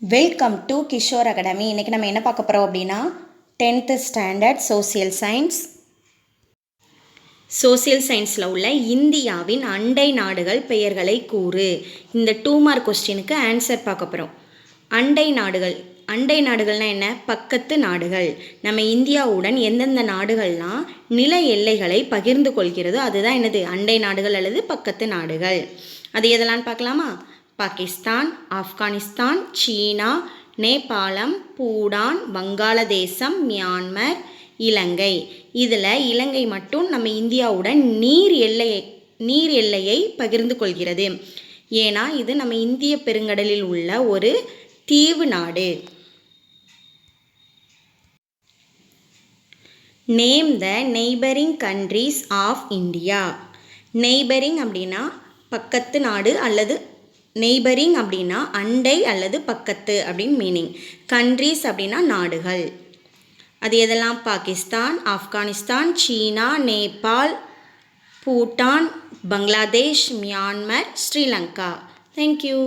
Welcome to Kishore academy. இன்றைக்கி நம்ம என்ன பார்க்க போகிறோம் அப்படின்னா 10th standard social science. Social சயின்ஸில் உள்ள இந்தியாவின் அண்டை நாடுகள் பெயர்களை கூறு. இந்த 2 மார்க் கொஸ்டினுக்கு ஆன்சர் பார்க்க போகிறோம். அண்டை நாடுகள், அண்டை நாடுகள்னால் என்ன? பக்கத்து நாடுகள். நம்ம இந்தியாவுடன் எந்தெந்த நாடுகள்லாம் நில எல்லைகளை பகிர்ந்து கொள்கிறதோ அதுதான் என்னது? அண்டை நாடுகள் அல்லது பக்கத்து நாடுகள். அது எதெல்லாம் பார்க்கலாமா? பாகிஸ்தான், ஆப்கானிஸ்தான், சீனா, நேபாளம், பூடான், வங்காளதேசம், மியான்மர், இலங்கை. இதில் இலங்கை மட்டும் நம்ம இந்தியாவுடன் நீர் எல்லையை பகிர்ந்து கொள்கிறது. ஏன்னா இது நம்ம இந்திய பெருங்கடலில் உள்ள ஒரு தீவு நாடு. Name the neighbouring countries of India. Neighbouring அப்படின்னா பக்கத்து நாடு அல்லது நெய்பரிங் அப்படின்னா அண்டை அல்லது பக்கத்து அப்படின்னு மீனிங். கண்ட்ரீஸ் அப்படின்னா நாடுகள். அது எதெல்லாம்? பாகிஸ்தான், ஆப்கானிஸ்தான், சீனா, நேபாள், பூட்டான், பங்களாதேஷ், மியான்மர், ஸ்ரீலங்கா. தேங்க்யூ.